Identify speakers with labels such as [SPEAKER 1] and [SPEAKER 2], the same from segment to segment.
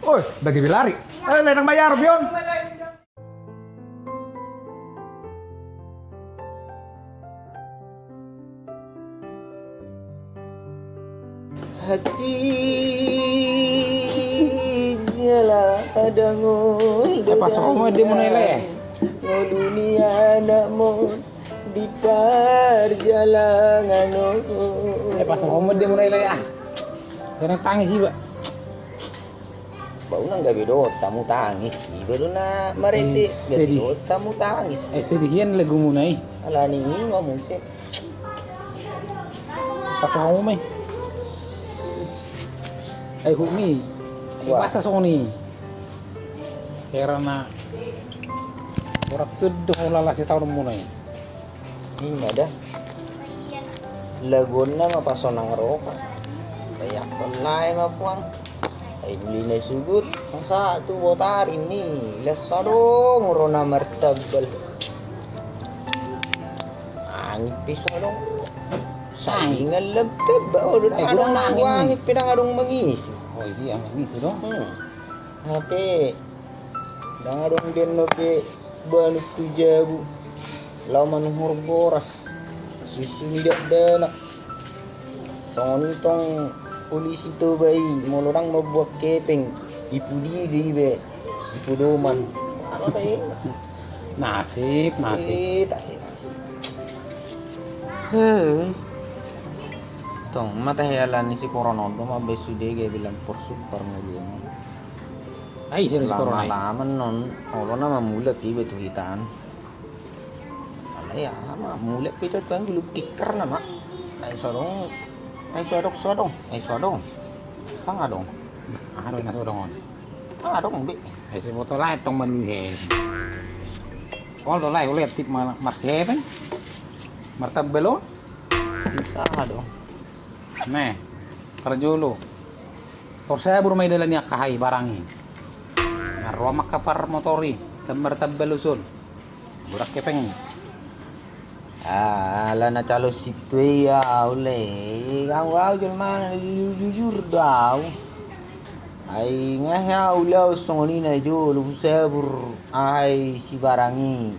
[SPEAKER 1] Oh, bagi lari. Lenang bayar, Bion.
[SPEAKER 2] Hati jala ada ngol.
[SPEAKER 1] Apa semua dia mau nilai?
[SPEAKER 2] Ngol dunia nak mau di perjalanan.
[SPEAKER 1] Pas semua dia mau nilai ah. Jangan tangis sih, Pak.
[SPEAKER 2] Bau nang gabi do tamu tangis. Baru na marete gabi do tamu tangis.
[SPEAKER 1] Sedihian lagu munai.
[SPEAKER 2] Ala ni ngomong sih.
[SPEAKER 1] Pas semua mai. Hukmi, masa Sony karena orang tuh lala si tahun mulai
[SPEAKER 2] Ini ada laguna mapasonang roka kayak pelai mapuang ay beli na sugut masa tu botar ini lesado murona martabal angipis dong saingan lebteb oh udah adong nangwangit pinangadong mangis.
[SPEAKER 1] Oh iya mangis dong.
[SPEAKER 2] Hape dangadong den ke banu kujabu laman horboras susu tidak danak songoni tong polisi to bayi molorang mabuat kepeng ipu diri be ipu doman ano tayo
[SPEAKER 1] nasib
[SPEAKER 2] tayo tong matahayalan ni si Coronodo mabesude gaya bilang por super ngulung
[SPEAKER 1] ay serius corona
[SPEAKER 2] malaman non olo na mamulat iba tu hitaan alay mamulat pito tuang gulub tikar na mak ay sodong kang adong
[SPEAKER 1] na sodong
[SPEAKER 2] bi
[SPEAKER 1] ay si foto lain tong maluhe kalau to lain ulit tip marsepen martabelo
[SPEAKER 2] sa adong
[SPEAKER 1] nih kerjolo tor saya baru may dala niya kahay barangi narwa makapar motori gambar tabaluson burak kepeng
[SPEAKER 2] ala na calo situ ya ule kang wow jelman jujur daw ay ngah ulaw songoni na jo lu sabur ay si barangi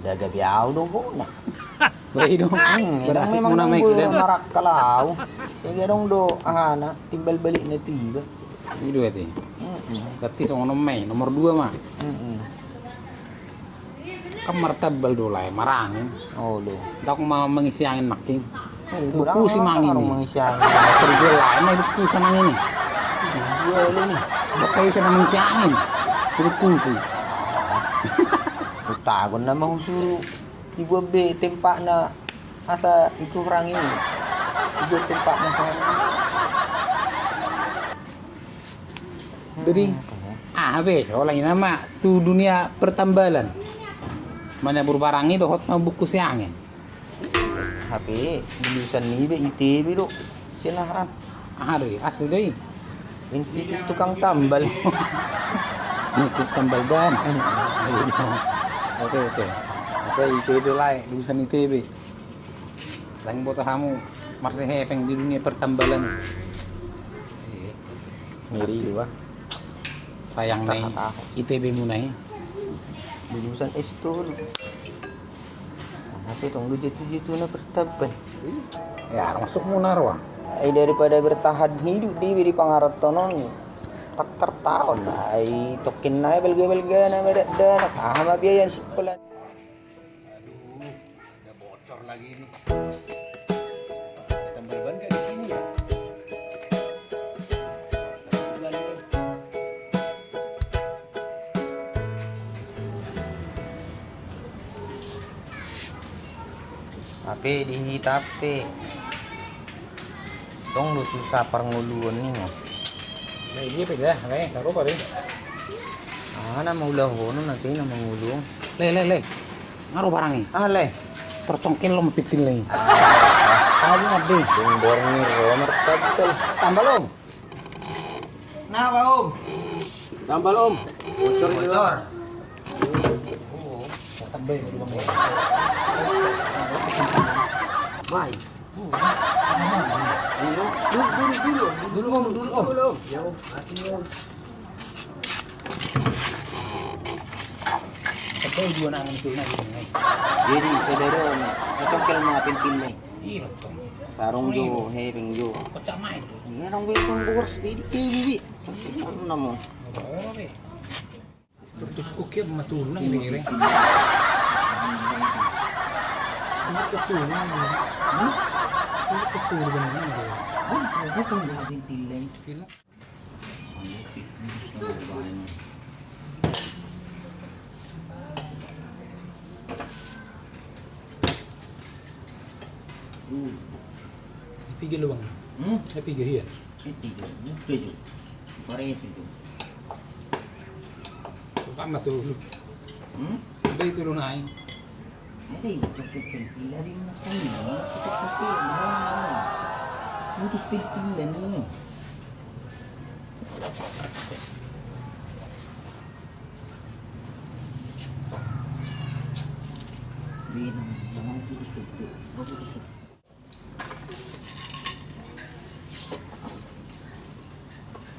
[SPEAKER 2] daga biaw dong ko na
[SPEAKER 1] Baik dong, berasik
[SPEAKER 2] memang
[SPEAKER 1] muna may kuda.
[SPEAKER 2] Marak kalau, sige dong do, na timbal balik na tiba.
[SPEAKER 1] Ini dua ti. Berarti sono may nomor 2 mah. Kamar tabal dolay marangin.
[SPEAKER 2] Oh lo.
[SPEAKER 1] Dak mengisi angin makin. Buku si mangin.
[SPEAKER 2] Mengisi angin.
[SPEAKER 1] Kerja lain may buku sa mangin ni.
[SPEAKER 2] Jual ni.
[SPEAKER 1] Bakay sa mengisi angin. Buku si.
[SPEAKER 2] Utagon na mau suruh ibu be tempat na asa itu orang ini. Ibu tempat na sa.
[SPEAKER 1] Jadi be, kalau ini nama tu dunia pertambalan. Mana berbarangi dohot mah buku si angin.
[SPEAKER 2] HP lulusan ni be ITB do. Silahan.
[SPEAKER 1] Deh, asli deh.
[SPEAKER 2] Institut tukang tambal.
[SPEAKER 1] Ini tambal ban. Oke. Oke, ITB lah, lulusan ITB. Lain buat kamu masih hepeng di dunia pertambalan.
[SPEAKER 2] Ngiri dua.
[SPEAKER 1] Sayang nih, ITB munai.
[SPEAKER 2] Lulusan S2. Tapi dong lu jatuh-jatuh na pertaban.
[SPEAKER 1] Ya, masuk munar wah.
[SPEAKER 2] Ay daripada bertahan hidup di pangarap tonon tak tertaon ay tokin na belga na medada nakahama biaya sekolah.
[SPEAKER 1] Udah bocor lagi nih. Ada tambal ban kayak di sini ya.
[SPEAKER 2] Tapi dihitape. Tong lu susah panguluan nih mo.
[SPEAKER 1] Nah, ini beda, taruh apa deh?
[SPEAKER 2] Na maulah hono nanti na mangulong.
[SPEAKER 1] Le. Ngaruh barangnya.
[SPEAKER 2] Le.
[SPEAKER 1] Tercongkin lo mepitin lagi.
[SPEAKER 2] Kamu ngabdi. Dongdor ni romer tabel. Tambal om. Napa om?
[SPEAKER 1] Tambal om.
[SPEAKER 2] Bocor di luar.
[SPEAKER 1] Tambah di bang.
[SPEAKER 2] Baik.
[SPEAKER 1] Dulu om.
[SPEAKER 2] Ya om. Masih om.
[SPEAKER 1] Tapi dua na ang tuna ini.
[SPEAKER 2] Jadi saudara ngecongkel mga pentil na
[SPEAKER 1] Iro to.
[SPEAKER 2] sarong jo hepeng jo
[SPEAKER 1] Kocak main.
[SPEAKER 2] ini orang betong bors di bibi ano na mo
[SPEAKER 1] Oh, be. Terus oke matulung ini ring. Ini ketulung. Ini ketulung benar.
[SPEAKER 2] betong mga pentil na
[SPEAKER 1] Kilo. Pigil luang. Pigil hiyan.
[SPEAKER 2] Iti jo buke jo pares jo
[SPEAKER 1] Tama tulog. Ada itu lunain.
[SPEAKER 2] ay congkel pentil na rin na kanina kita puti mutus pentil na nino di nang putus.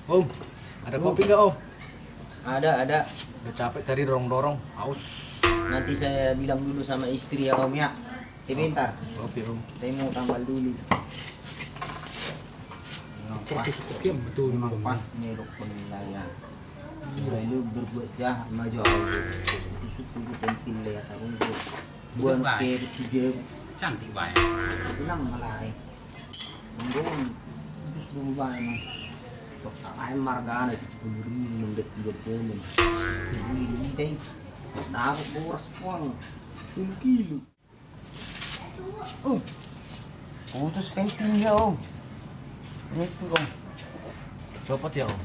[SPEAKER 3] Om, ada kopi nggak Om?
[SPEAKER 2] Ada.
[SPEAKER 3] Udah capek tadi dorong-dorong, haus.
[SPEAKER 2] Nanti saya bilang dulu sama istri ya Om ya. Sebentar,
[SPEAKER 3] Kopi Om.
[SPEAKER 2] saya mau tambal dulu.
[SPEAKER 1] Terus oke betul.
[SPEAKER 2] Memang pas nyerok penilaian. Lalu berbuat jahat maju aku. Itu penting lah ya sarung itu. Buat ke tiga
[SPEAKER 1] Cantik banget.
[SPEAKER 2] bilang malah. Mungkin terus berubah emang. Tok ay margana buri mendet tiga temen. Ini deh. Dapat boros pun 1 kilo. Putus pentingnya Om. Itu Om.
[SPEAKER 3] Copot ya Om.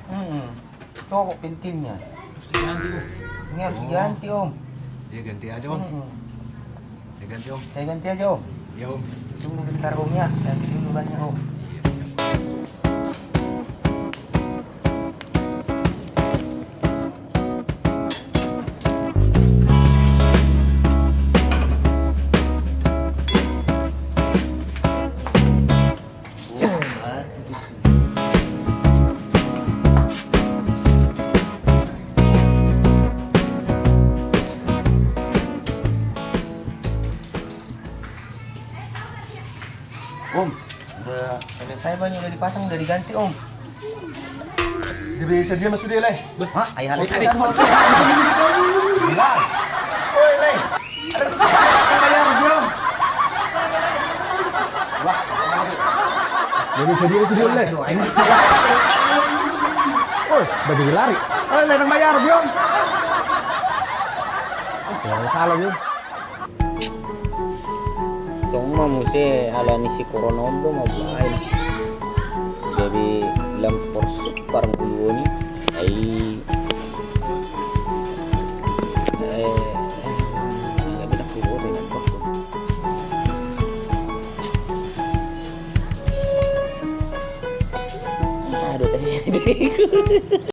[SPEAKER 2] Copot pentilnya.
[SPEAKER 1] Terus diganti kok.
[SPEAKER 2] Ini harus diganti Om.
[SPEAKER 3] Ya ganti aja Om. Ya ganti Om.
[SPEAKER 2] Saya ganti aja Om.
[SPEAKER 3] Ya Om.
[SPEAKER 2] Tunggu bentar Om ya. Saya ambil dulu bannya Om. Om, udah selesai banyak udah dipasang udah diganti Om.
[SPEAKER 3] Dia bisa dia masuk dia leh.
[SPEAKER 2] Hah? Ayah
[SPEAKER 1] Oh,
[SPEAKER 2] lagi.
[SPEAKER 1] tadi.
[SPEAKER 3] Gila. Woi leh. Ada bayar belum?
[SPEAKER 2] Wah,
[SPEAKER 3] Dia bisa dia leh. Oh, baju lari. Oh, leh nang bayar belum? Ya salah belum.
[SPEAKER 2] Tong mah mesti ala ni si corona do mau lain. Jadi lampor parang dulu ni ay agak beda kulo dengan kok. Aduh teh.